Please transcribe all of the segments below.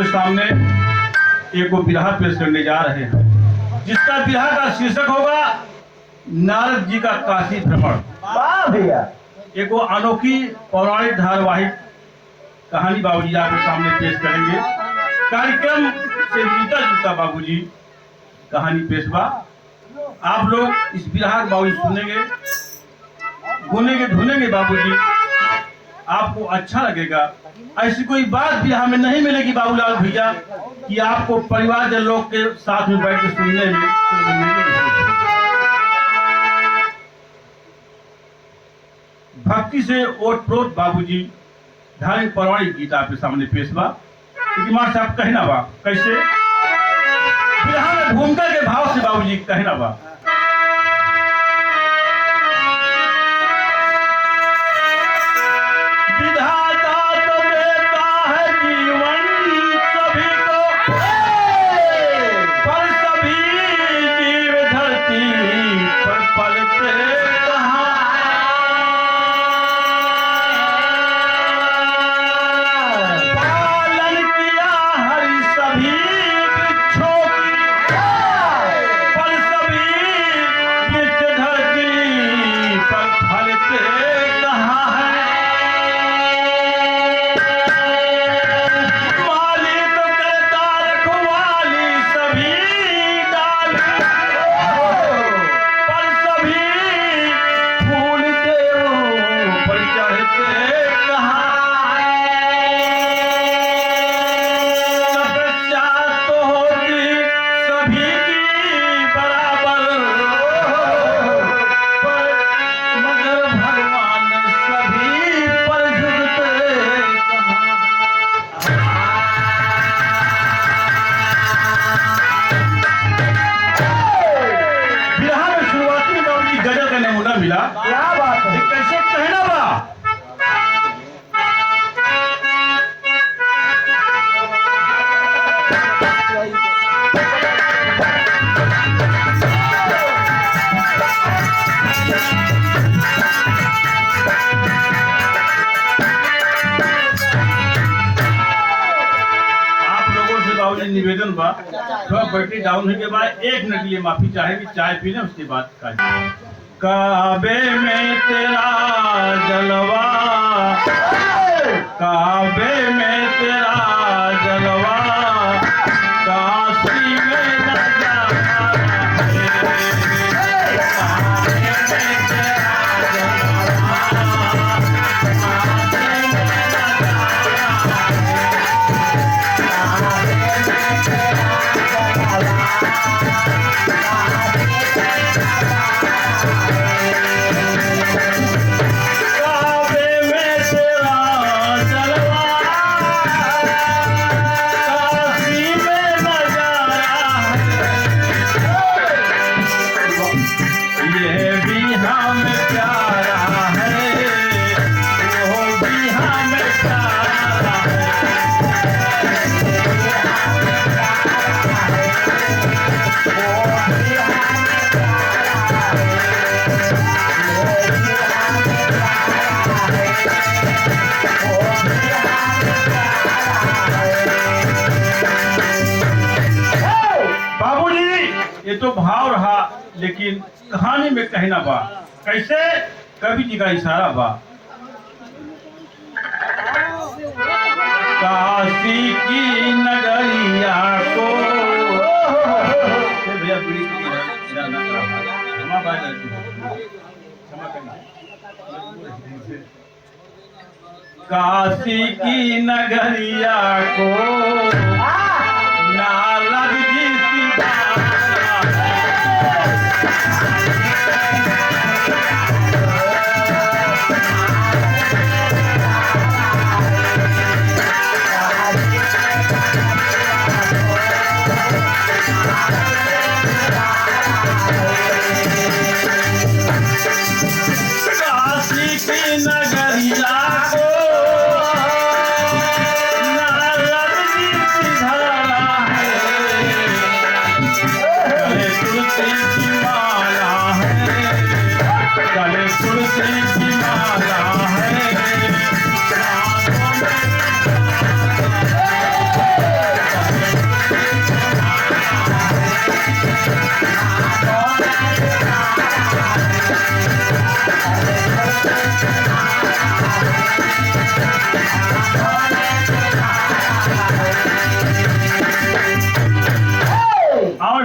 सामने एक वो बिरहा पेश करने जा रहे हैं, जिसका बिरहा का शीर्षक होगा नारद जी का काशी भ्रमण। एक वो अनोखी पौराणिक धारावाहिक कहानी बाबूजी आपके सामने पेश करेंगे। कार्यक्रम से मिलता जुलता बाबूजी कहानी पेश बा। आप लोग इस बिरहा को बाबूजी सुनेंगे, गुनेंगे, धुनेंगे बाबूजी, आपको अच्छा लगेगा। ऐसी कोई बात बिरहा में नहीं मिलेगी बाबूलाल भैया कि आपको परिवार के लोग के साथ में बैठ के सुनने में भक्ति से ओत-प्रोत बाबूजी धार्मिक पौराणिक गीत आपके सामने पेश बा। मार साहब कहना बा कैसे बिरहा में भूमिका के भाव से बाबूजी कहना बा। मिला क्या बात है, कैसे कहना बा। आप लोगों से बाबूजी निवेदन बा, थोड़ा बैटरी डाउन होने के बाद 1 मिनट के लिए माफी चाहेगी, चाय पी लें उसके बाद काबे में तेरा जलवा, काबे में तेरा जलवा, काशी में नजारा लेकिन कहानी में कहना बा कैसे कवि जी का इशारा बा। काशी की नगरिया को भैया काशी की नगरिया को नारद जी काशी की नगरिया को नारद जी सिधारा है, गले तुलसी की माला है, गले तुलसी की माला है।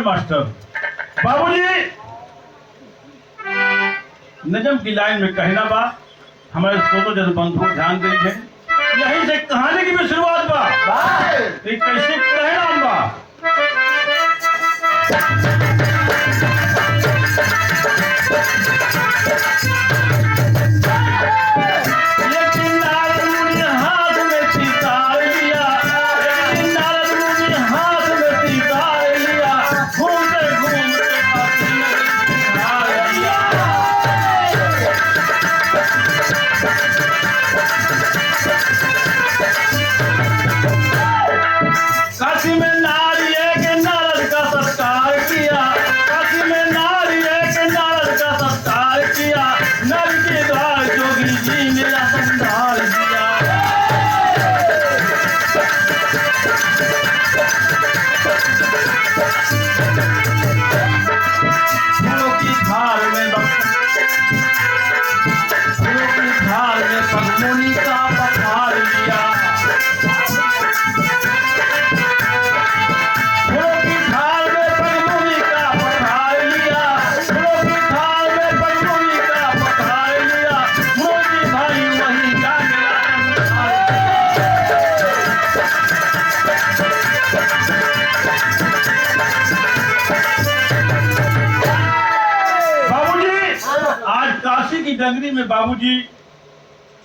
मास्टर बाबूजी नजम की लाइन में कहना बा हमारे श्रोता जन बंधु ध्यान दीजिए। यहीं से कहानी की भी शुरुआत बा कैसे कहना बा। काशी में नारी एक नारद का सत्कार किया, काशी में नारी एक नारद का सत्कार किया, नर के द्वार जोगी जी मेरा संधार दिया। फूलों की थाल में पद्मोनी का पठार लिया, काशी की नगरी में बाबूजी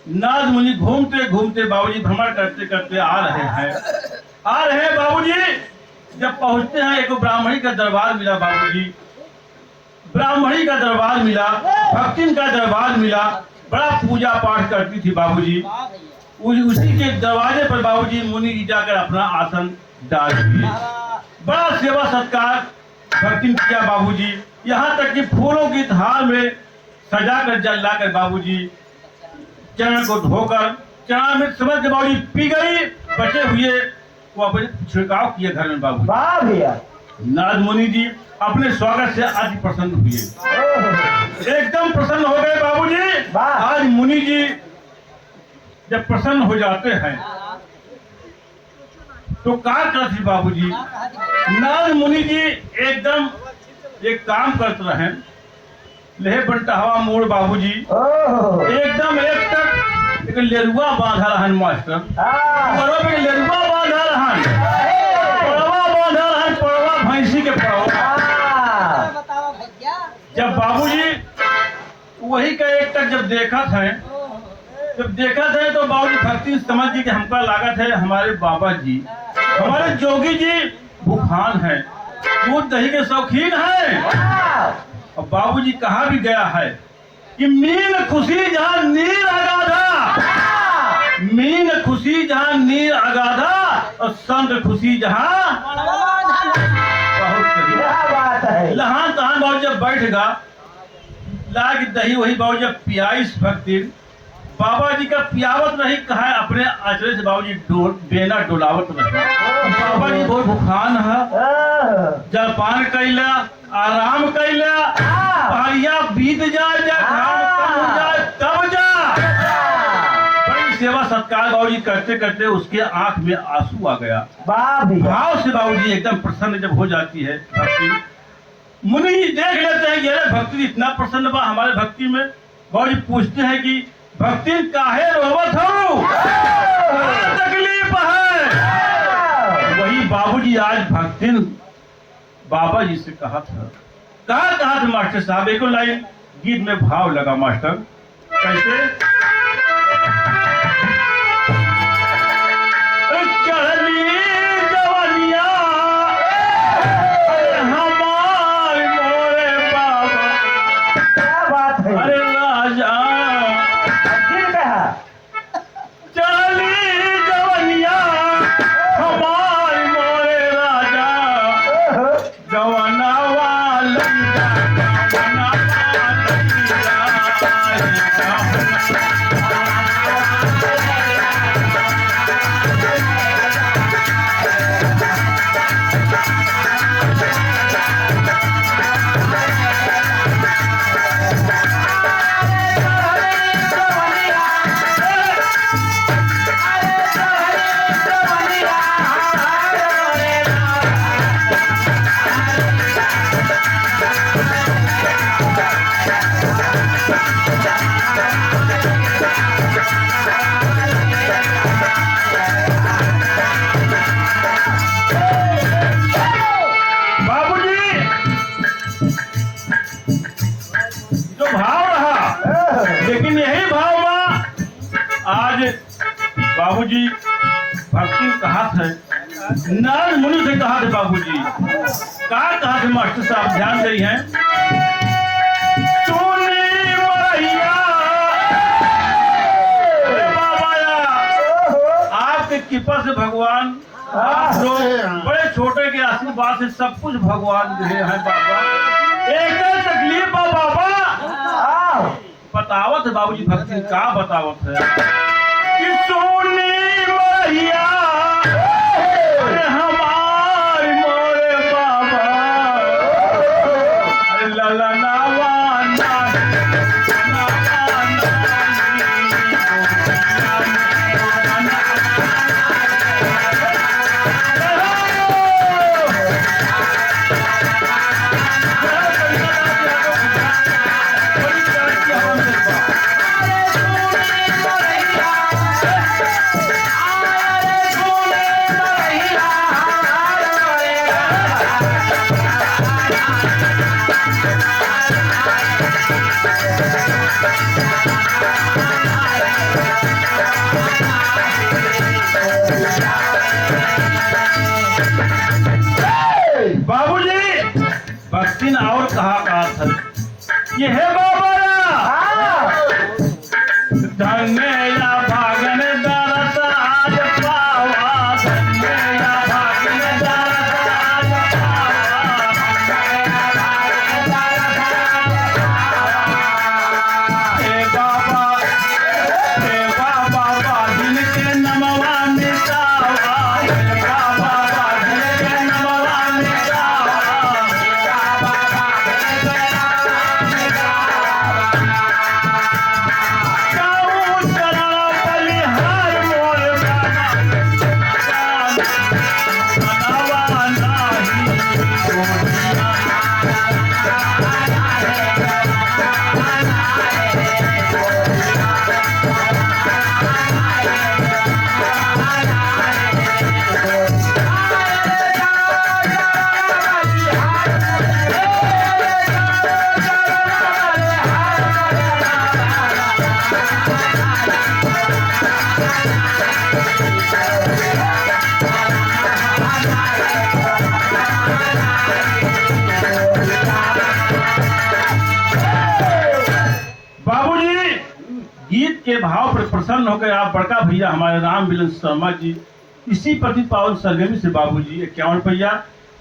नारद मुनि घूमते घूमते बाबूजी भ्रमण करते करते आ रहे हैं बाबूजी। जब पहुंचते हैं एक ब्राह्मणी का दरबार मिला बाबूजी, ब्राह्मणी का दरबार मिला, भक्तिन का दरबार मिला, बड़ा पूजा पाठ करती थी बाबूजी। उसी के दरवाजे पर बाबूजी मुनि जी जाकर अपना आसन डाल दिए, बड़ा सेवा सत्कार भक्तिन किया बाबूजी। यहाँ तक कि फूलों की थाल में सजाकर जल लाकर बाबूजी चरण को धोकर चरणामृत समझ के बाबूजी पी गई, बचे हुए वो अपने छिड़काव किए घर में बाबू। वाह भैया। नारद मुनि जी अपने स्वागत से आज प्रसन्न हुए, एकदम प्रसन्न हो गए बाबूजी। आज मुनि जी जब प्रसन्न हो जाते हैं तो क्या करते बाबूजी। नारद मुनि जी एकदम एक काम करते रहे, लेहे बनता हवा मोड़ बाबूजी एकदम एक तक एक लेरुआ बांधा रहन मास्टर, लेरुआ बांधा रहन, पड़वा बांधा रहन, पड़वा भैंसी के पड़वा। जब बाबूजी वही का एक तक जब देखा था तो बाबूजी भक्ति समझ जी कि हमका लागत है हमारे बाबा जी, हमारे जोगी जी भूखान है, दूध दही के शौकीन है। और बाबूजी कहा भी गया है कि मीन खुशी जहाँ नीर अगाधा, मीन खुशी जहाँ नीर अगाधा और संत खुशी जहाँ। बहुत सही बात है। लहान तहान बाबू जब बैठ गा लाग दही वही बाबू जब पियाईस भक्ति बाबा जी का पियावत नहीं कहा अपने आचरण से बाबूजी बेना डोलावत रहे। बाबा जी बहुत भूखान है, जलपान कैला आराम कैला, पहाड़िया बीत जाए या घाम कम हो जाए तब जा। बड़ी सेवा सत्कार बाबूजी करते करते उसके आंख में आंसू आ गया। भाव से बाबूजी एकदम प्रसन्न जब हो जाती है भक्ति, मुनि देख लेते हैं ये भक्ति इतना प्रसन्न बा हमारे भक्ति में। बाबूजी पूछते हैं कि भक्ति काहे रोवत हो, क्या तकलीफ है? वही बाबूजी आज भक्ति बाबा जी से कहा था मास्टर साहब। एक लाइन गीत में भाव लगा मास्टर, कैसे? चढ़ली जवानिया हमारे मोरे बाबा, क्या बात है? अरे राजा चढ़ली जवानिया हमारे मोरे राजा, गवना वाली गवना लेकिन यही भाव बा आज बाबूजी भक्ति कहा था, नारद मुनि से कहा थे बाबूजी, कहा थे मास्टर साहब ध्यान दे हैं। आपके कृपा से भगवान, आप लोग बड़े छोटे के आशीर्वाद से सब कुछ भगवान दे हैं बाबा। एक तकलीफ बा बाबा, बतावत है बाबूजी भक्ति का बतावत है कि सोनी मैया हमारे मोरे बाबा, ललनावा बाबूजी भक्ति ने और कहा था ये है बाबा धन्य भागन दरस आज पावा, धन्य भागन दरस आज पावा। हे बाबा दिन के नमवा मिटावा, बाबा दिन के नमवा मिटावा। गीत के भाव पर प्रसन्न होकर आप बड़का भैया हमारे राम मिलन शर्मा जी इसी प्रति पावन सरगमी से बाबूजी 51 रुपया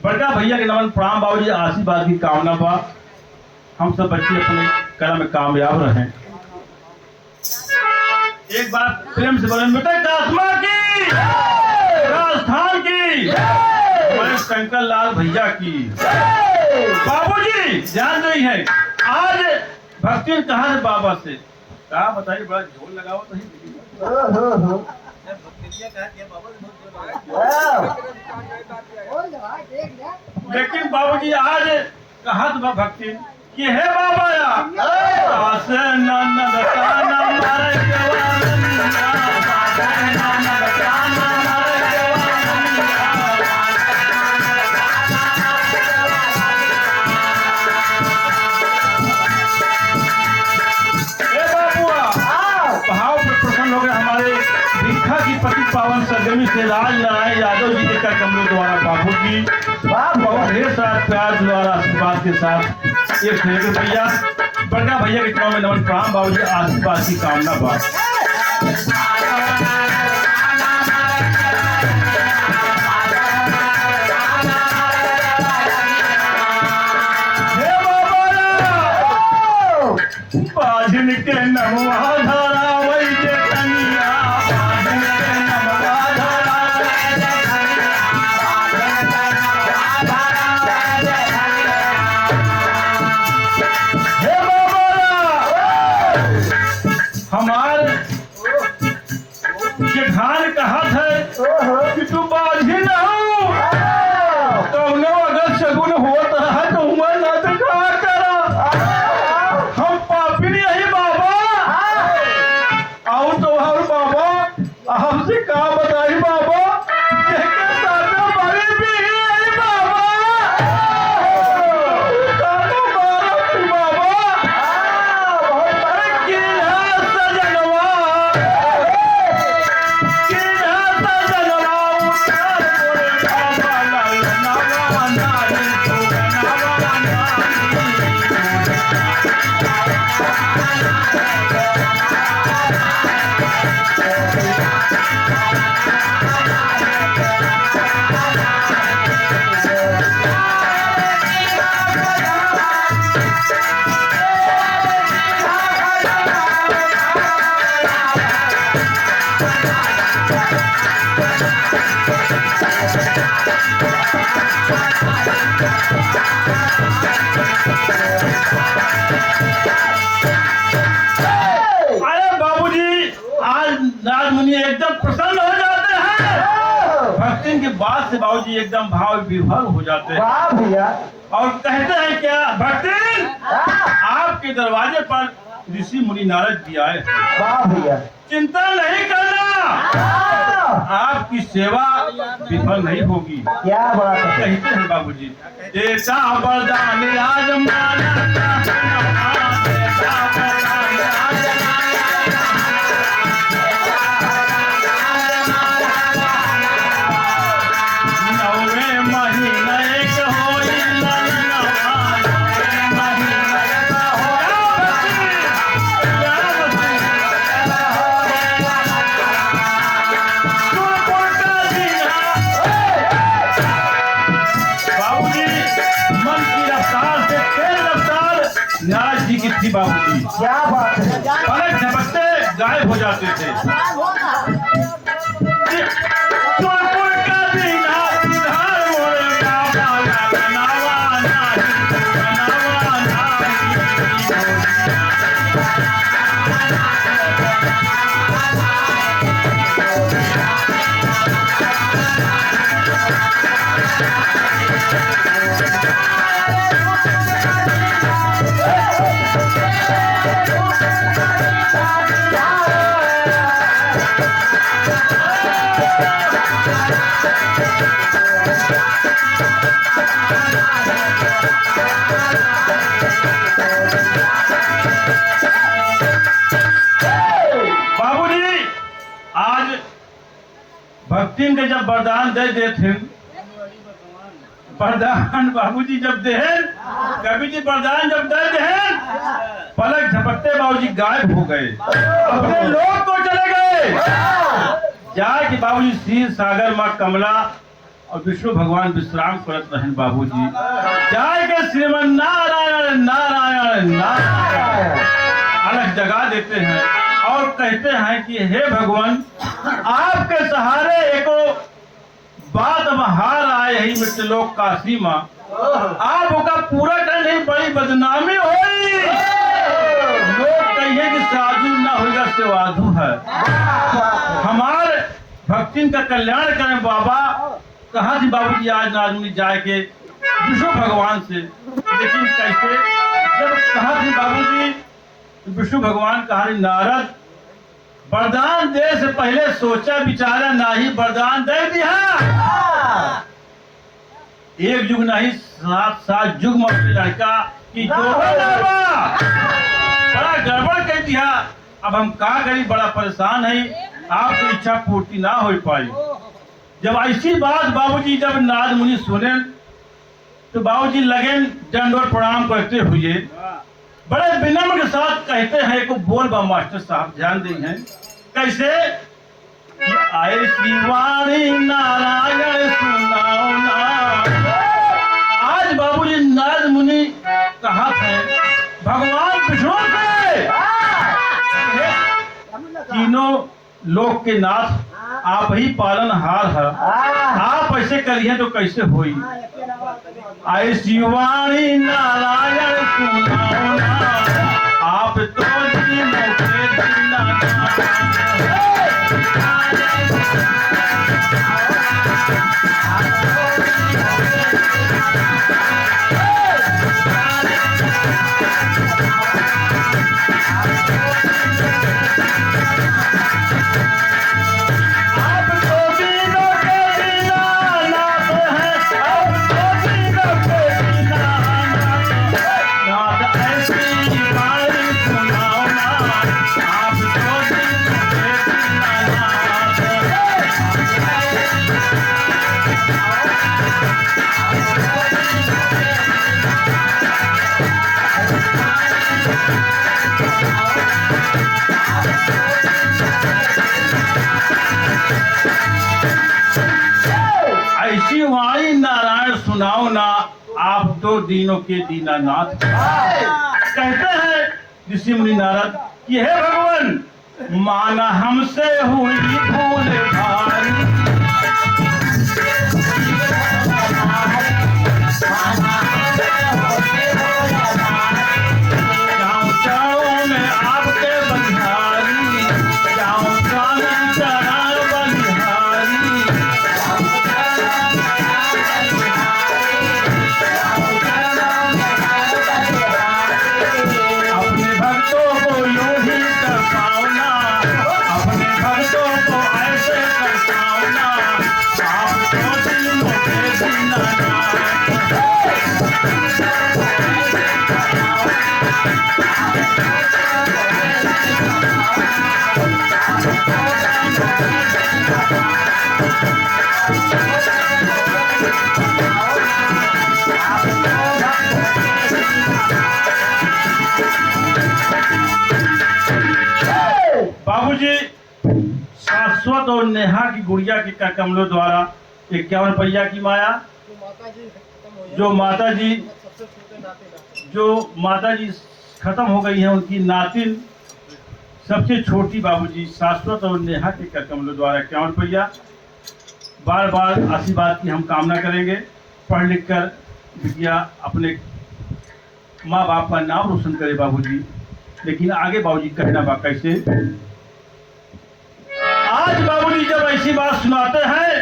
बड़का भैया के नमन प्रणाम। बाबूजी आशीर्वाद की कामना बा, हम सब बच्चे अपने कला में कामयाब रहें। एक बार प्रेम से बोले बेटा कासमा की, राजस्थान की, हमारे शंकर लाल भैया की। बाबूजी ध्यान नहीं है। आज भक्ति कहा है बाबा से, कहा बताइए, बड़ा झोल लगाओ तो ही लेकिन बाबूजी आज कहा तो भक्ति ये है बाबा पति पावन सरगमी से राज नारायण यादव जी के कर कमलों द्वारा बाबू जी बहुत ढेर सारा प्यार द्वारा आशीर्वाद के साथ एक भैया बड़का भैया के चुनाव में नमन प्रणाम। बाबू जी आशीर्वाद की कामना बात बाजिन के नमवा धारा वही के कनिया धान का हाथ है कि तू बाझी न हो तो अगर शगुन होता है तो उमर ना तो कहा करा हम पापी नहीं बाबा आओ तो और बाबा हमसे कहा बताई बाबा अरे बाबूजी आज राजमुनि एकदम प्रसन्न हो जाते हैं। भक्ति की बात से बाबूजी एकदम भाव विभोर हो जाते हैं और कहते हैं क्या भक्ति आपके दरवाजे पर ऋषि मुनि नारद जी आए हैं। चिंता नहीं करना, आपकी सेवा विफल नहीं होगी। क्या बात है? कहते हैं बाबूजी ऐसा वरदान आज माना नारद जी की थी बाबूजी। क्या बात है? पलक झपकते गायब हो जाते थे। बाबूजी आज भक्ति के जब वरदान दे देते वरदान बाबूजी जब दे कभी जी वरदान जब दे पलक झपकते बाबूजी गायब हो गए, अपने लोग को चले गए। जाए कि बाबूजी क्षीर सागर माँ कमला और विष्णु भगवान विश्राम करत रहे बाबूजी। जाए के श्रीमन नारायण नारायण नारायण अलग जगा देते हैं और कहते हैं कि हे भगवान आपके सहारे एको बात हार आए ही मित्र लोग काशी माँ आप ओका पूरा करने बड़ी बदनामी होई। लोग कहिए कि साधु ना होगा सेवाधु है। हमारे भक्तिन का कल्याण करें बाबा। कहाँ थी बाबूजी आज आदमी जाए के विष्णु भगवान से, लेकिन कैसे जब कहाँ थी बाबूजी विष्णु भगवान कहा नारद वरदान दे से पहले सोचा विचारा नहीं वरदान दे दिया। एक युग नहीं 7 युग में लड़का की बड़ा गड़बड़ कर दिया। अब हम क्या करी, बड़ा परेशान है, आपकी इच्छा पूर्ति ना हो पाई। जब ऐसी बात बाबूजी जब नारद मुनि सुने तो बाबूजी लगे दंडवत प्रणाम करते हुए बड़े विनम्र के साथ कहते हैं को बोल बा मास्टर साहब ध्यान दें हैं कैसे कि आए श्रीवाणी नारायण सुनाओ ना। आज बाबूजी नारद मुनि कहा थे भगवान विष्णु से तीनों लोक के नाथ आप ही पालनहार है। आप ऐसे करिए तो कैसे होई। आए शिवाणी नारायण सुनाओ ना आप तो दीनों के दीनानाथ। ऐसी वाणी नारायण सुनाओ ना आप तो दीनों के दीनानाथ। कहते हैं ऋषि मुनि नारद कि हे भगवान माना हमसे हुई भूल भारी। जाऊं जाऊं मैं आपके बलिहारी, जाऊं जाऊं चरण बलिहारी। अपने भक्तों को यूं ही कर पाओ ना, अपने भक्तों को ऐसे कर पाओ ना आप तो दिनों के दीनानाथ। बाबूजी शाश्वत और नेहा की गुड़िया के कमलों द्वारा 51 रुपया की माया जो माता जी खत्म हो गई है उनकी नातिन सबसे छोटी बाबूजी शाश्वत और नेहा के कमलों द्वारा 51 रुपया। बार बार आशीर्वाद की हम कामना करेंगे। पढ़ लिख कर बिटिया अपने माँ बाप का नाम रोशन करे बाबूजी। लेकिन आगे बाबूजी कहना बा कैसे। आज बाबूजी जब ऐसी बात सुनाते हैं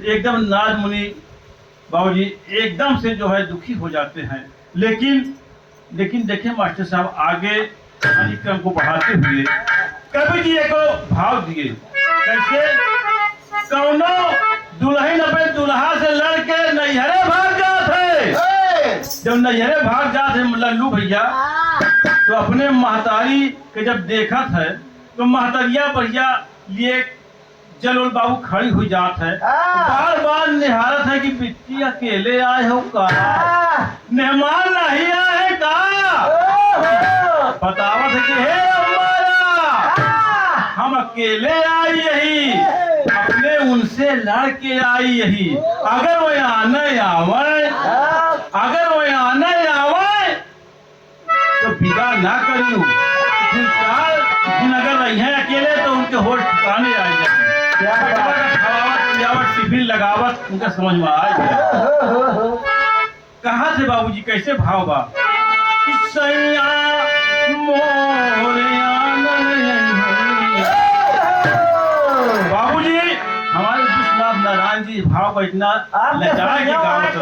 एकदम नारद मुनि बाबूजी एकदम से जो है दुखी हो जाते हैं। लेकिन देखिए मास्टर साहब आगे क्रम को बढ़ाते हुए कवि जी एक भाव दिए कैसे। कौनो दुल्हन अपने दुल्हा से लड़के नैहरे भाग जाते। जब नैहरे भाग जाते लल्लू भैया तो अपने महतारी के जब देखत है तो महतरिया भैया लिए जलोल बाबू खड़ी हुई जात है। बार बार निहारत है कि बिट्टी अकेले आए हो का, मेहमान नहीं आए का। बतावत है कि हे हमारा हम अकेले आई यही, अपने उनसे लड़के आई यही। अगर वो आने आवे, अगर वो आने आवे तो बिगा ना करियो। फिर 4 दिन अगर रही हैं अकेले तो उनके होश ठिकाने आ जाए। खवावत पियावत टिफिन लगावत उनका समझ में आ जाए। कहाँ से बाबूजी, कैसे भाव बा? कि सैया मोरे बाबूजी, हमारे विश्वनाथ नारायण जी भाव को इतना लजाए कि बाबूजी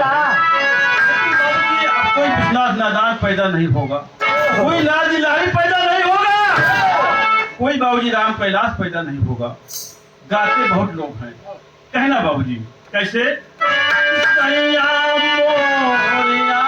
अब कोई विश्वनाथ नारायण पैदा नहीं होगा, कोई लाल जी लाली पैदा नहीं होगा, कोई बाबूजी राम कैलाश पैदा नहीं होगा। गाते बहुत लोग हैं, कहना बाबूजी कैसे? सैया मोरिया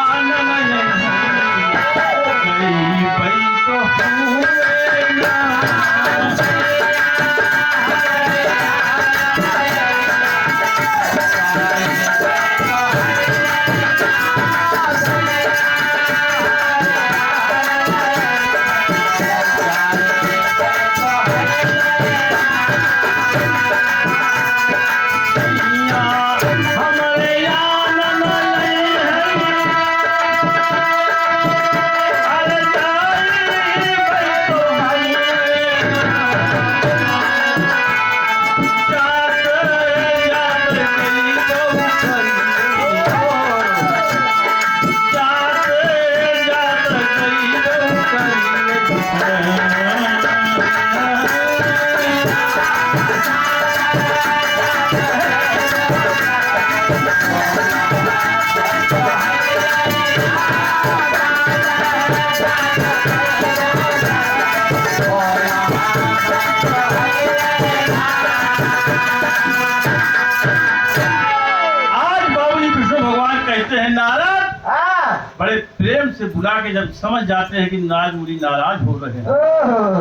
बड़े प्रेम से बुला के जब समझ जाते हैं कि नाराज मुरी नाराज हो रहे हैं,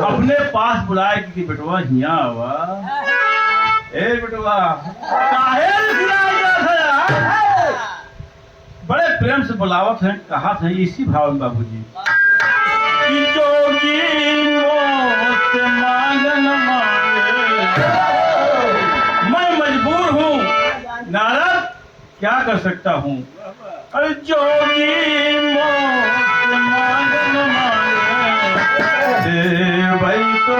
अपने पास बुलाए कि बेटवा हिया आवा, ए बेटवा काहे बड़े प्रेम से बुलावत हैं। कहा था इसी भाव में बाबूजी कि जोगी मोत मांगन मांगे, मैं मजबूर हूँ नारद, क्या कर सकता हूँ? अरे जोगी मोत मांगन मांगे दे भाई तो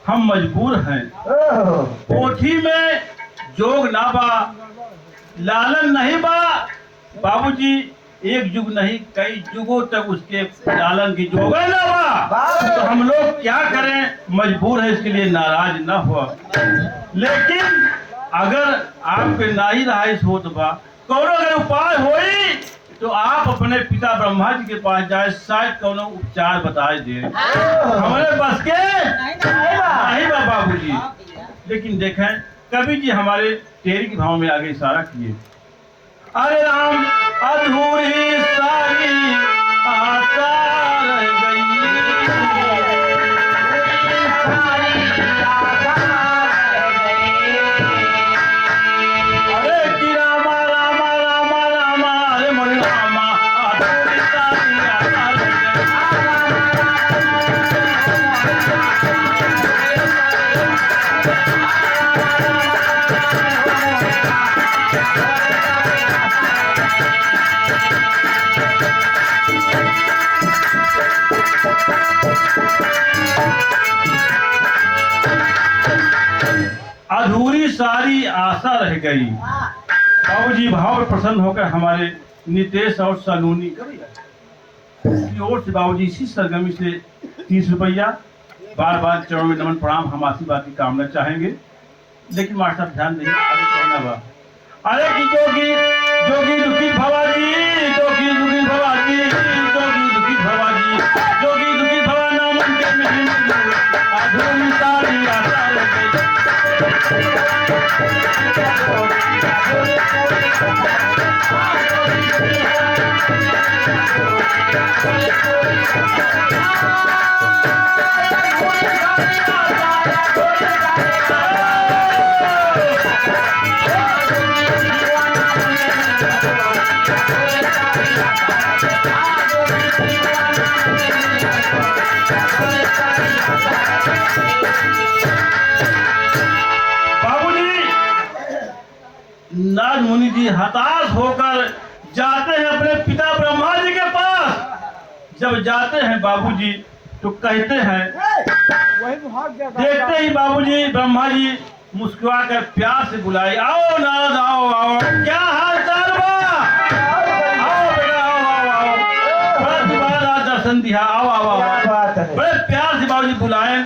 हम मजबूर हैं, कोठी में जोग ना बा, लालन नहीं बा बाबूजी, एक युग नहीं कई युगों तक उसके लालन की जोग ना बा, तो हम लोग क्या करें, मजबूर है, इसके लिए नाराज ना हुआ। लेकिन अगर आपके ना ही रहाइश हो तो बा कौनो अगर उपाय होई तो आप अपने पिता ब्रह्मा जी के पास जाए, शायद कौनो उपचार बताए दे, हमारे बस के नहीं बा बाबूजी। लेकिन देखें कवि जी हमारे तेरी के भाव में आगे इशारा किए, अरे राम अधूरी सारी आशा रह गई, अधूरी सारी आशा रह गई। बाबूजी भाव में प्रसन्न होकर हमारे नितेश और सलोनी की ओर से बाबूजी इसी सरगमी से 30 रुपया बार बार चरणों में नमन प्रणाम हम आशीर्वाद की कामना चाहेंगे। लेकिन मास्टर ध्यान देंगे आगे कहना बा अरे की जोगी दुखी भवाजी जोगी दुखी भवाजी जोगी दुखी भवाजी जोगी दुखी भवा नामन के मिहिन अधूरी सारी आशा रह गई। नारद मुनि जी हताश होकर जाते हैं अपने पिता ब्रह्मा जी के पास। जब जाते हैं बाबूजी तो कहते हैं, देखते ही बाबूजी ब्रह्मा जी मुस्कुरा कर प्यार से बुलाए, आओ नारद आओ आओ, क्या हाल चाल बा? आओ बेटा आओ, बड़ा दोबारा दर्शन दिया, आओ आओ आओ। बड़े प्यार से बाबूजी बुलाए,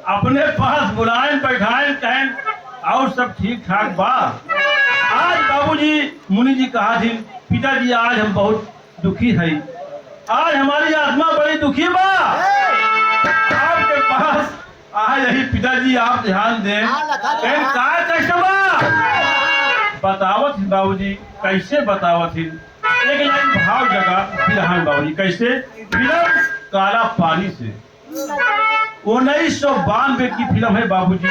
अपने पास बुलाए, बैठाए, कहें और सब ठीक ठाक बा। आज बाबूजी मुनि जी कहा थी, पिताजी आज हम बहुत दुखी है, आज हमारी आत्मा बड़ी दुखी बा। आपके पास आज यही पिताजी आप ध्यान दें, क्या कष्ट बा बतावत ही बाबूजी, कैसे बतावत ही। एक लाइन भाव जगह फिलहाल बाबूजी कैसे, फिल्म काला पानी से 1992 की फिल्म है बाबूजी,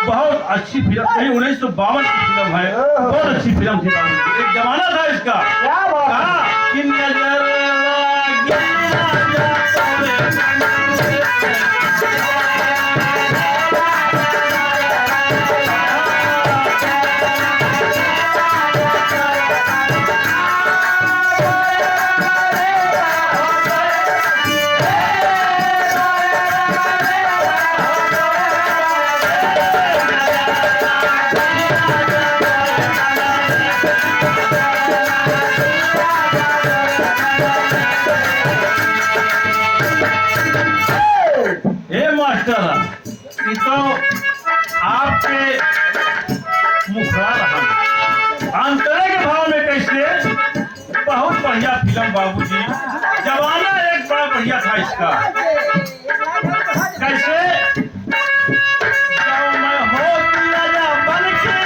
बहुत अच्छी फिल्म है। 1952 की फिल्म है, बहुत अच्छी फिल्म थी बाबूजी, एक जमाना था इसका। कहा कि नजर तो आपके मुखरा रहा अंतरे के भाव में कैसे, बहुत बढ़िया फिल्म बाबूजी, जमाना एक बड़ा बढ़िया था इसका। कैसे मैं हो राजा बन के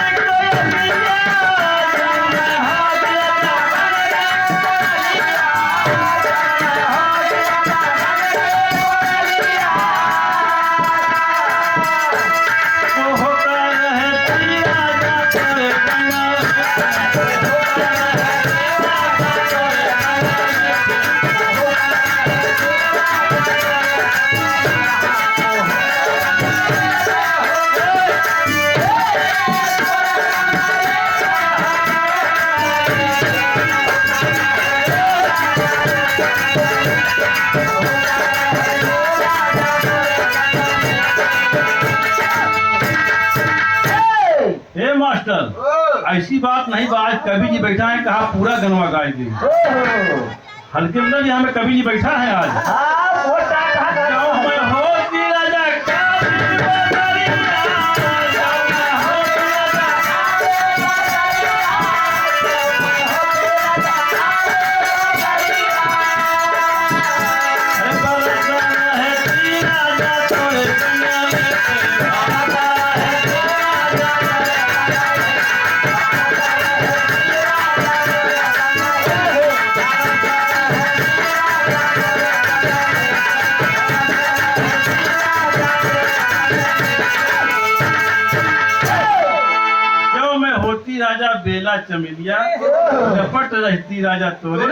ऐसी बात नहीं बा। आज कवि जी बैठा है, कहा पूरा गनवा गाएंगे। हल्के अंदर जी हमें कवि जी बैठा है आज। राजा बेला चमेलिया लपट रहती राजा तोरे,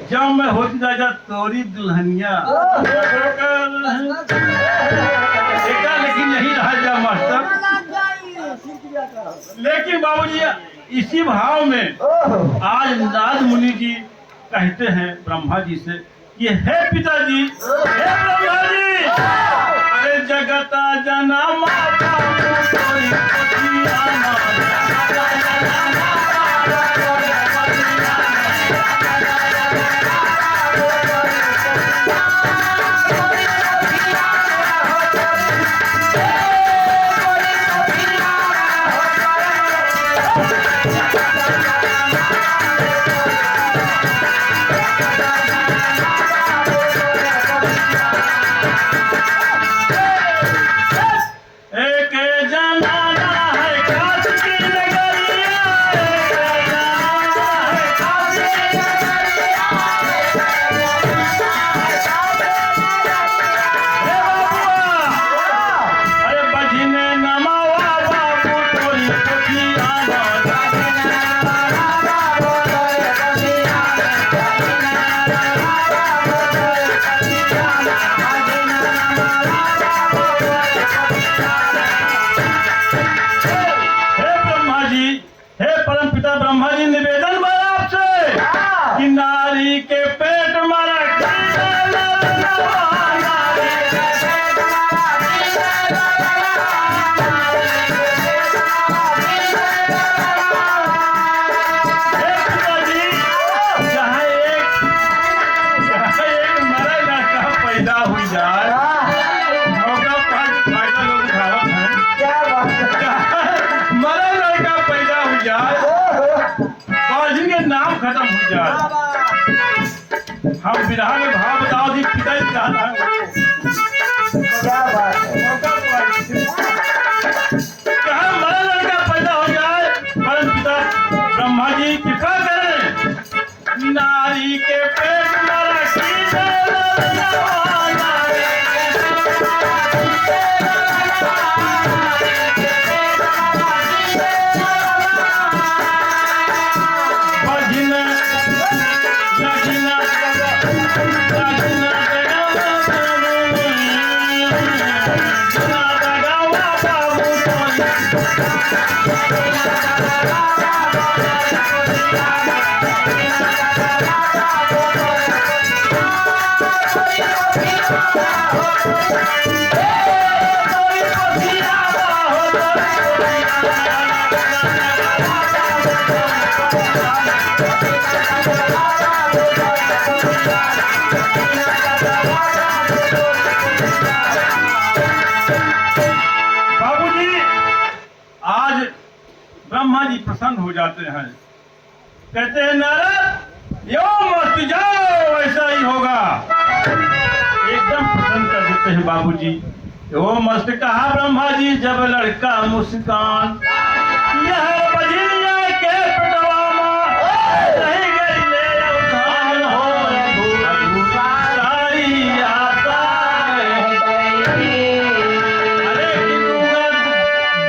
जब मैं होती राजा तोरी दुल्हनिया, लेकिन नहीं रहा लेकिन बाबूजी इसी भाव में ओहो आज नारद मुनि जी कहते हैं ब्रह्मा जी से कि हे पिताजी, हे ब्रह्मा जी, अरे जगता जना माता कोई पतियाना, एक जनाना है काश की नगरिया, एक जनाना है काश की नगरिया, हे बाबुआ, अरे बजने नमावा बाबू तोरी पतियाना, हे ब्रह्मा जी, हे परम पिता ब्रह्मा जी, निवेदन बा आपसे कि नारी के पेट मारा पैदा हुई जाए, मौका फायदा लोग उठावत हैं, क्या बात है मरा लड़का पैदा हो जाए, ओहो बाजी के नाम खत्म हो जाए। हम विरह में भाव बताओ जी, पिता जी कहना है क्या बात है मौका कहा मरा लड़का पैदा हो जाए, परम पिता ब्रह्मा जी कृपा करें, नारी के पेट मारा सीधे बाबूजी, आज ब्रह्मा जी प्रसन्न हो जाते हैं, कहते हैं नारद यो मत जाओ, ऐसा ही होगा, एकदम प्रसन्न कर देते हैं बाबूजी। यो मस्त कहा ब्रह्मा जी, जब लड़का मुस्कान यह बजनिया के पटवामा रही गई ले उधान हो सारी आता अरे कि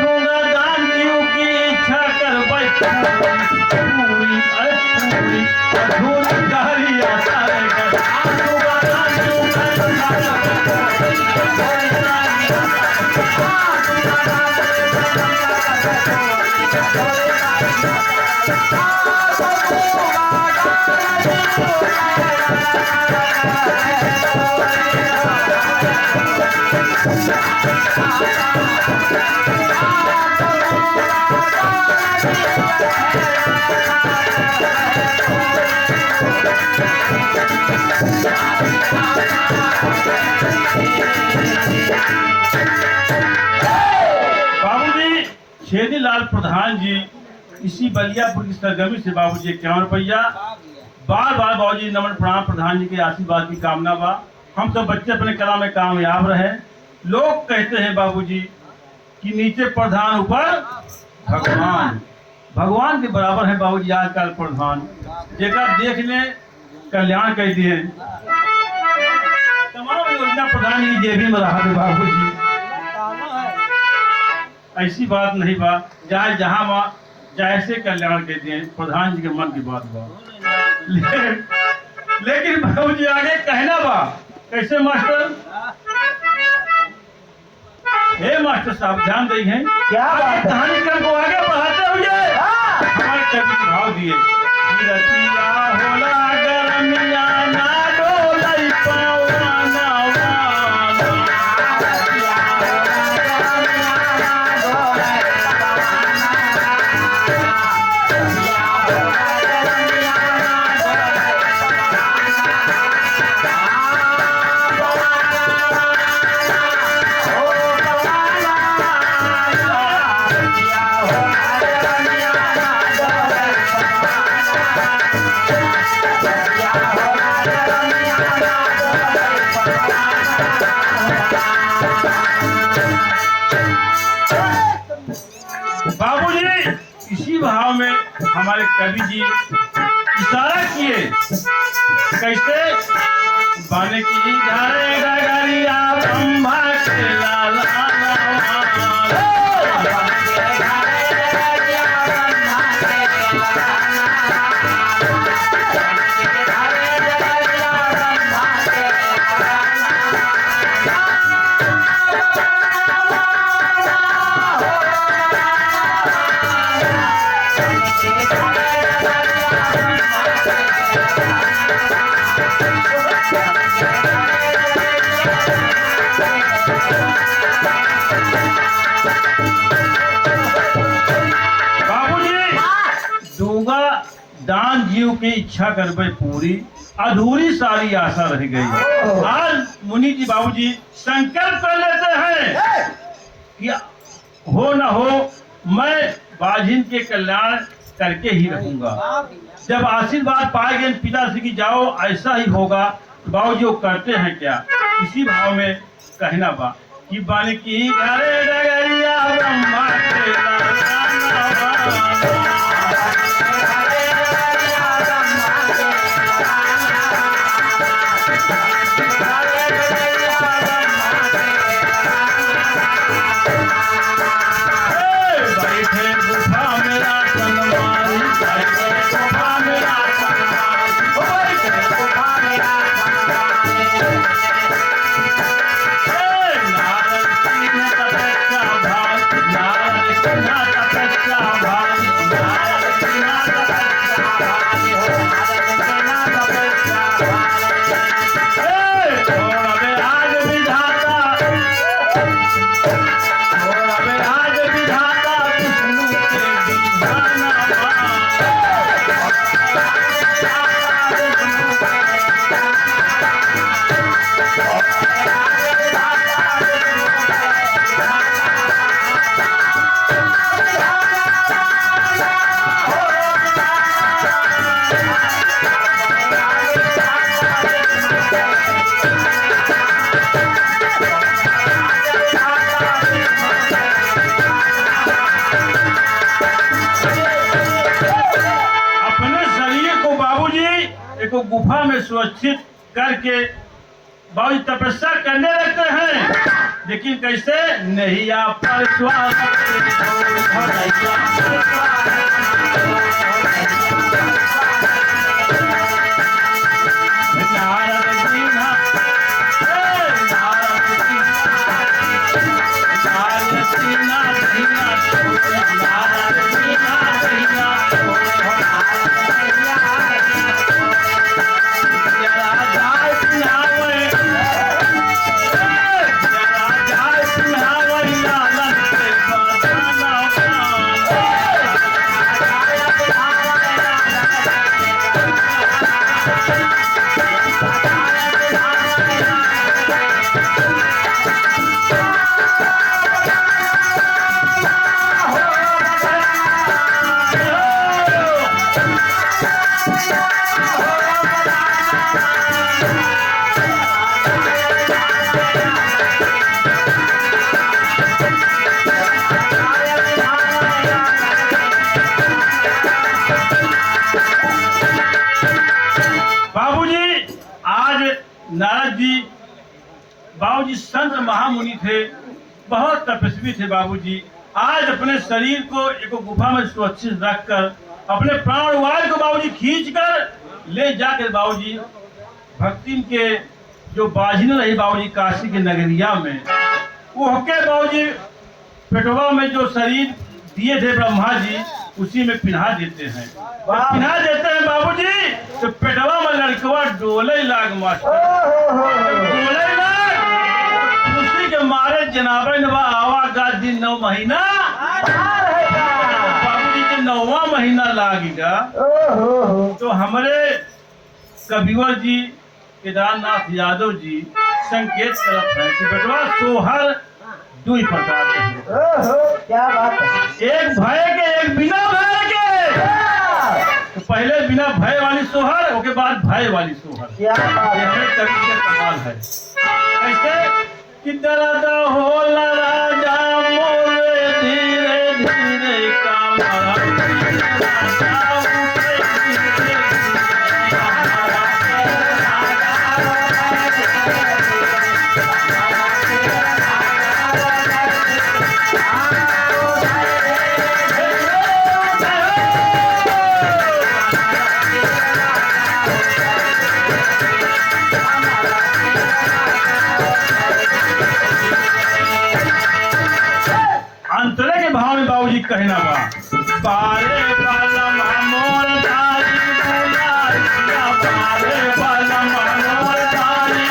दूंगा दान जीव की इच्छा कर पूरी, अरे पूरी अधूरी सारी आता दूंगा दान जीव की बाबूजी, छेदी लाल प्रधान जी इसी बलियापुर की सरगमी से बाबूजी 51 रुपया, बार बार बाबूजी नमन प्रणाम, प्रधान जी के आशीर्वाद की कामना बा, हम सब बच्चे अपने कला में कामयाब रहे। लोग कहते हैं बाबूजी कि नीचे प्रधान ऊपर भगवान, भगवान के बराबर है बाबूजी आजकल प्रधान, जेका देख ले कल्याण कर दिए, तमाम योजना प्रधान की जेबी में रहा है बाबूजी। ऐसी बात नहीं बा, जाए जहाँ वहाँ जैसे कल्याण के दिए प्रधान जी के मन की बात बा, लेकिन बाबूजी आगे कहना बा कैसे मास्टर हे मास्टर साहब ध्यान दी हैं क्या बात है? कहानी क्रम को आगे बढ़ाते हुए हाँ। हमारे कवि भाव दिए कि रतिया होला गरमिया ना डोलई पवना वाला। बाबूजी इसी भाव में हमारे कवि जी इशारा किए कैसे बाने की धारे डगरिया ब्रह्मा के लाला दूंगा दान जीव की इच्छा करबे पूरी अधूरी सारी आशा रह गई। आज मुनि जी बाबूजी संकल्प कर लेते हैं कि हो न हो मैं बाजिन के कल्याण करके ही रहूंगा। जब आशीर्वाद पाएंगे पिता से कि जाओ ऐसा ही होगा, बाबूजी वो करते हैं क्या? इसी भाव में कहना बा कि बन की घरे डगरिया ब्रह्मा के लाला। को गुफा में सुरक्षित करके बाबूजी तपस्या करने लगते हैं। लेकिन कैसे नहीं आप पर नारद जी बाबूजी संत महामुनि थे, बहुत तपस्वी थे बाबूजी। आज अपने शरीर को एक गुफा में सुरक्षित रखकर अपने प्राण वायु को बाबूजी खींचकर ले जाकर बाबूजी भक्ति के जो बाजिन रही बाबूजी काशी के नगरिया में ओहके बाबूजी पेटवा में जो शरीर दिए थे ब्रह्मा जी उसी में पिन्हा देते हैं। जब पिन्हा देते हैं बाबूजी तो पेटवा में लड़कवा डोले लाग मास्टर, डोले लाग खुशी के मारे जनाबे नवा आवागा दिन 9 महीना बाबूजी के 9वां महीना लागेगा। तो हमारे कविवर जी केदारनाथ यादव जी संकेत करत है कि बेटवा सोहर 2 प्रकार के हैं। क्या बात है। एक भय के एक बिना भय के। तो पहले बिना भय वाली सोहर उसके बाद भय वाली सोहर। क्या बात ये है। कवि का कमाल है। कैसे कि दर्द होला राजा मोरे धीरे धीरे अंतरे के भाव में बाबूजी कहना बा पारे वाला मोर दारी बुलाइया, पारे वाला मोर दारी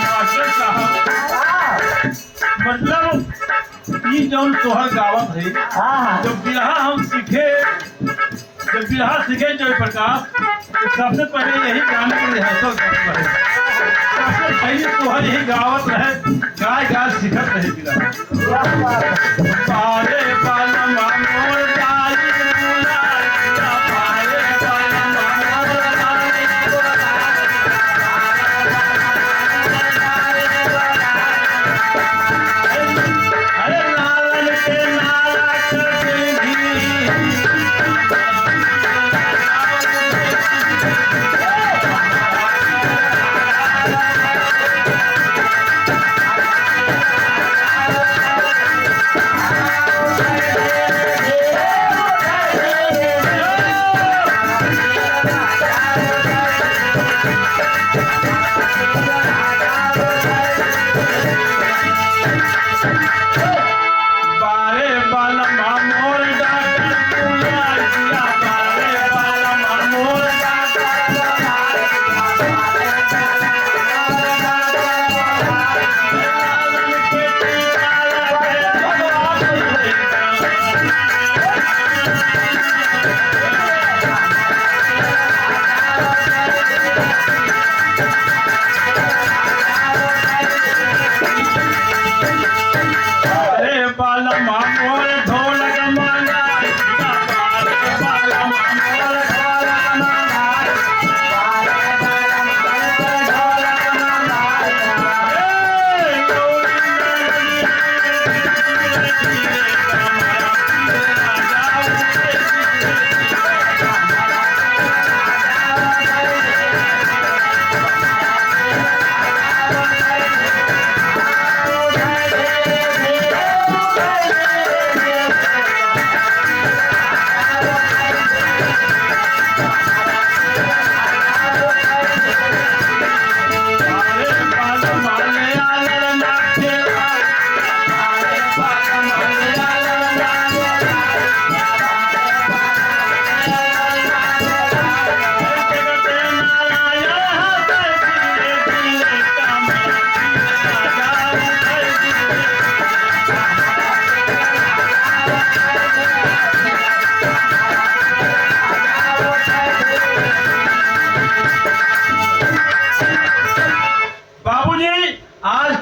मास्टर साहब मतलब ये जौन सोहर गावत है जब बिरहा हम सीखे, जब बिरहा सीखे जो प्रकाश तो सबसे पहले यही गाने के रिहर्सल करते रहे। सबसे पहले सोहर यही गावत रहे, गाय गाय सीखत रहे बिरहा। क्या बात है। पारे वाला मोर दारी बुलाइया, पारे वाला मोर दारी अरे नारायण के नारा कर पारे वाला मोर डाकर बुलाइया, पारे वाला मोर अरे बाला मोर ढोलक मंगाइया, पारे वाला मोर ढोलक मंगाइया,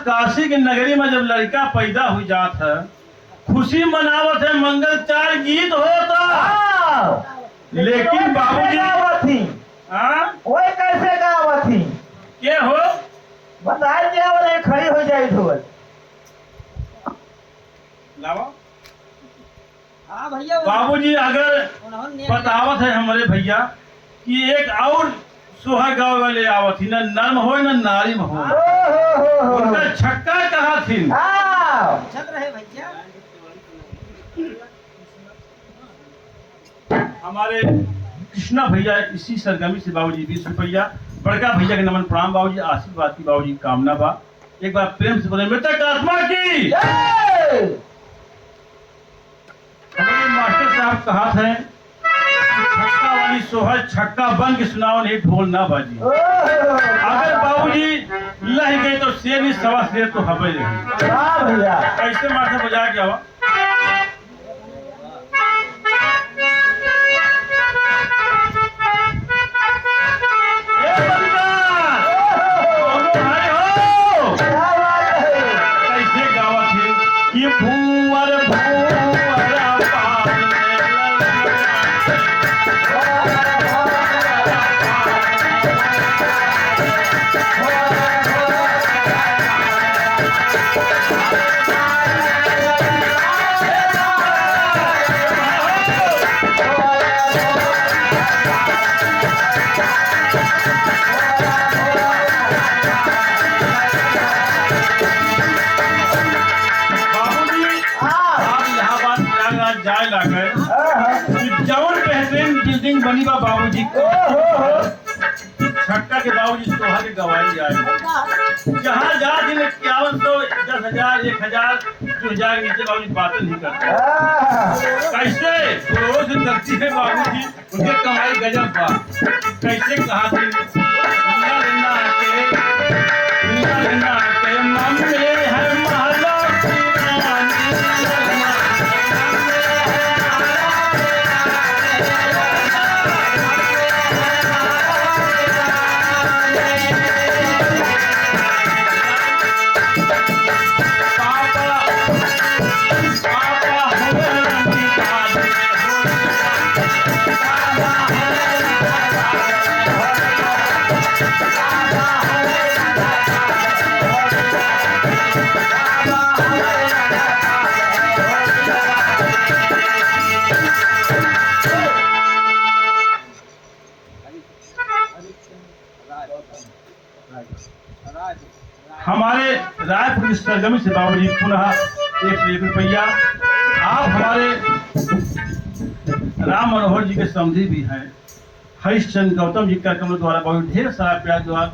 काशी की नगरी में जब लड़का पैदा हुई जात है, खुशी मनावत है, मंगल चार गीत होता, लेकिन बाबूजी थी वही कैसे गावत थी के हो बताए दिया वाले खड़ी हो जाए धोल लावा हाँ भैया बाबूजी अगर उन्होंने बतावत है हमारे भैया कि एक और सोहा गाँव वाले आवत थी, न नर्म हो न नारी में हो, उनका छक्का कहाँ थी? चल रहे भैया हमारे कृष्णा भैया इसी सरगमी से बाबूजी 20 रुपया, बड़का भैया के नमन प्रणाम बाबूजी, आशीर्वाद की बाबूजी कामना बा। एक बार प्रेम से बोले मृतक आत्मा की। हमारे मास्टर साहब कहा थे छक्का वाली सोहर छक्का बन के सुनाओ, नहीं ढोल ना बाजी। अगर बाबूजी लह गए तो शेर ही सवा शेर तो हवे रही। वाह भैया, कैसे मास्टर बजा के आवा। बिल्डिंग बनी बा बाबूजी छक्का के बाबूजी सोहा के गवाई जाए। जहाँ जा दिन 5100 10,000 1000 2000 नीचे बाबूजी बातें नहीं करते। कैसे रोज करती है बाबूजी, उनके कमाई गजब बा। कैसे कहा थी मम्मी है महला हमारे रायपुर सरगमी से बाबूजी पुनः 101 रुपया। आप हमारे राम मनोहर जी के समधी भी हैं, हरिश्चंद्र गौतम जी कार्यक्रम द्वारा बाबूजी ढेर सारा प्यार द्वारा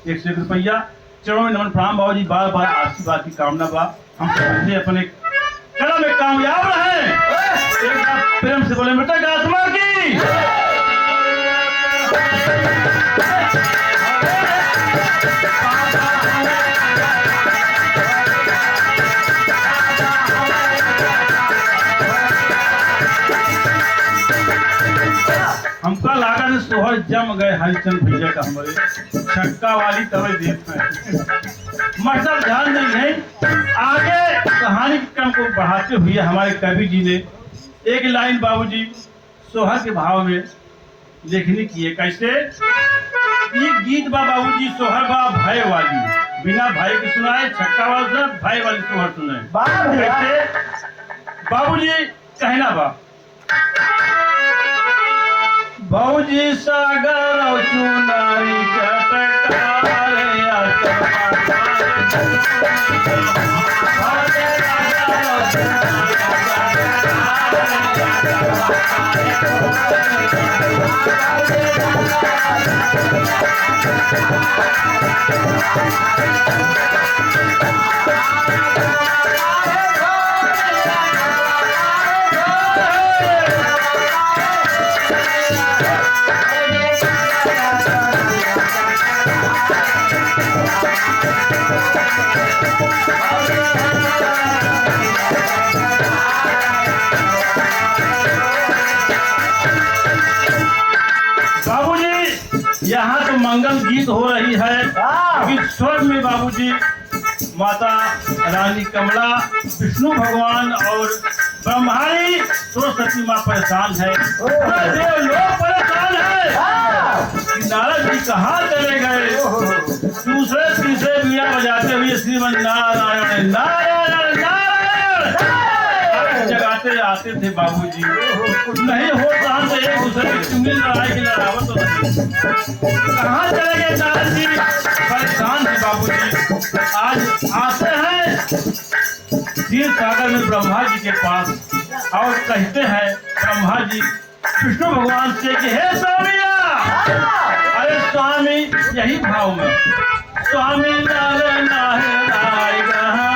101 रुपया। चरणों में नमन प्रणाम बाबूजी, बार बार आशीर्वाद की कामना बा। हम समझे अपने कला में कामयाब रहे। एक बार प्रेम से बोले मृतक आत्मा की। हमका लागा ने सोहर जम गए हरिचंद भैया का हमारे छक्का वाली तवे देख में मतलब ध्यान नहीं है। आगे कहानी के क्रम को बढ़ाते हुए हमारे कवि जी ने एक लाइन बाबूजी सोहर के भाव में लेखनी की है। कैसे ये गीत बा बाबूजी सोहर बा भय वाली, बिना भय के सुनाए, छक्का वाला सुनाए, भय वाली सोहर सुनाए। कैसे बाबूजी कहना बा भौजी सागर और चुनारी चटकार यहाँ तो मंगल गीत हो रही है। इस स्वर में बाबूजी माता रानी कमला, विष्णु भगवान और ब्रह्माणी सरस्वती माँ परेशान है, लोग परेशान है। नारद जी कहाँ चले गए? दूसरे तीसरे बीड़ा बजाते हुए श्रीमन नारायण नारायण नारायण जगाते आते थे बाबूजी। नहीं होता तो एक दूसरे की चुंगली लड़ाई की लड़ावत तो नहीं। कहाँ चले गए नारद जी? परेशान है बाबूजी। आज आते हैं क्षीर सागर में ब्रह्मा जी के पास और कहते हैं ब्रह्मा जी विष्णु भगवान से कि हे स्वामिया, अरे स्वामी, यही भाव में स्वामी लाल नाहे राय गहा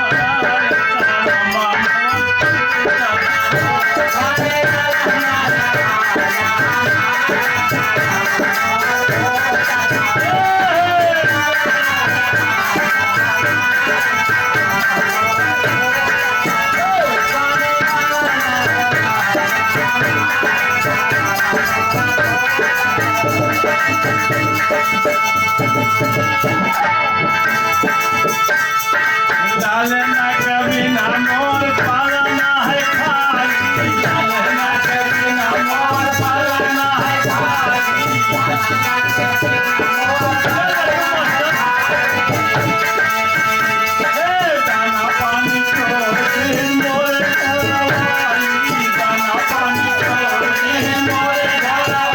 लालना कभी ना मोर पालना है खाली, लालना कभी ना मोर पालना है खाली। दाना पानी छोड़ दे मोर घरवाली, दाना पानी छोड़ दे मोर घरवाली।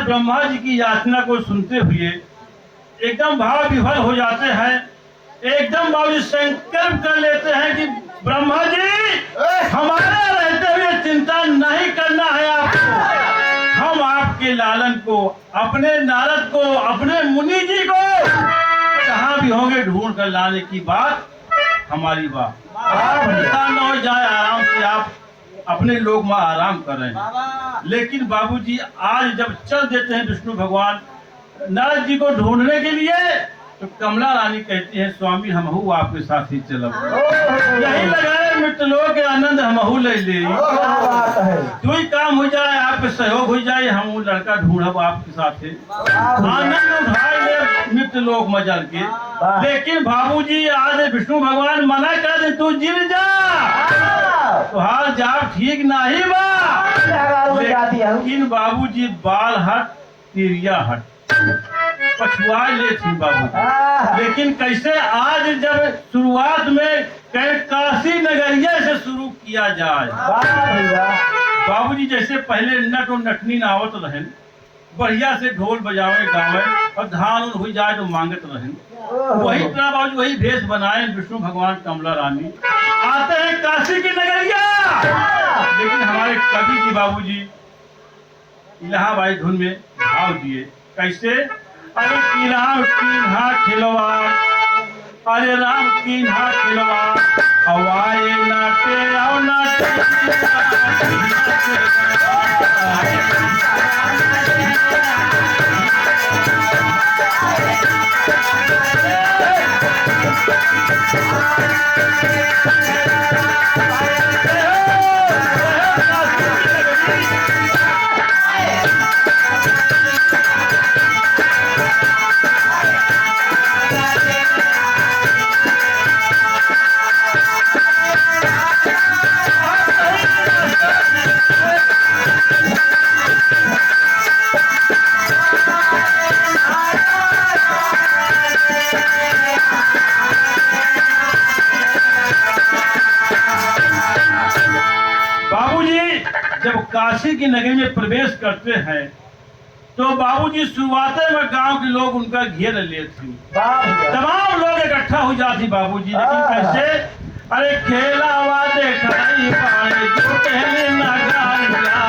ब्रह्मा जी की याचना को सुनते हुए एकदम भाव विभोर हो जाते हैं। एकदम बाबू संकल्प कर लेते हैं कि ब्रह्मा जी, हमारे रहते हुए चिंता नहीं करना है आपको। हम आपके लालन को, अपने नारद को, अपने मुनि जी को कहाँ भी होंगे ढूंढ कर लाने की बात हमारी बात। न हो जाए, आराम से आप अपने लोग में आराम कर रहे हैं। लेकिन बाबूजी आज जब चल देते हैं विष्णु भगवान नारद जी को ढूंढने के लिए, तो कमला रानी कहती है स्वामी हमहू आपके साथ ही चलब, यही लगाए मित्रलोक के आनंद हमहू ले ले। जो ही काम हो जाए, आपके सहयोग हो जाए, हम लड़का ढूंढब आपके साथ आनंद उठाए ले मित्रलोक में जल के। लेकिन बाबूजी आज विष्णु भगवान मना कर दे, तू जिर जा, तुहार जाप ठीक नहीं बा। लेकिन बाबूजी बाल हट तिरिया हट पछुआ ले थी बाबू। लेकिन कैसे आज जब शुरुआत में काशी नगरिया से शुरू किया जाए, बाबूजी जैसे पहले नट और नटनी ना आवत रहे, बढ़िया से ढोल बजावे गावे और धान हो जाए तो मांगत रहे, वही तरह बाबू वही भेष बनाए विष्णु भगवान कमला रानी आते हैं काशी की नगरिया। लेकिन हमारे कवि जी बाबूजी इलाहाबाई धुन में भाव दिए कैसे, अरे की राम किन्हा खिलवा, अरे राम किन्हा खिलवा, हवाए नाटे आओ नाटे जब काशी की नगरी में प्रवेश करते हैं तो बाबूजी शुरुआते में गांव के लोग उनका घेर लेते, तमाम लोग इकट्ठा हो जाती बाबूजी। लेकिन कैसे, अरे खेला हुआ देखाई पाए जो पहले ना गाया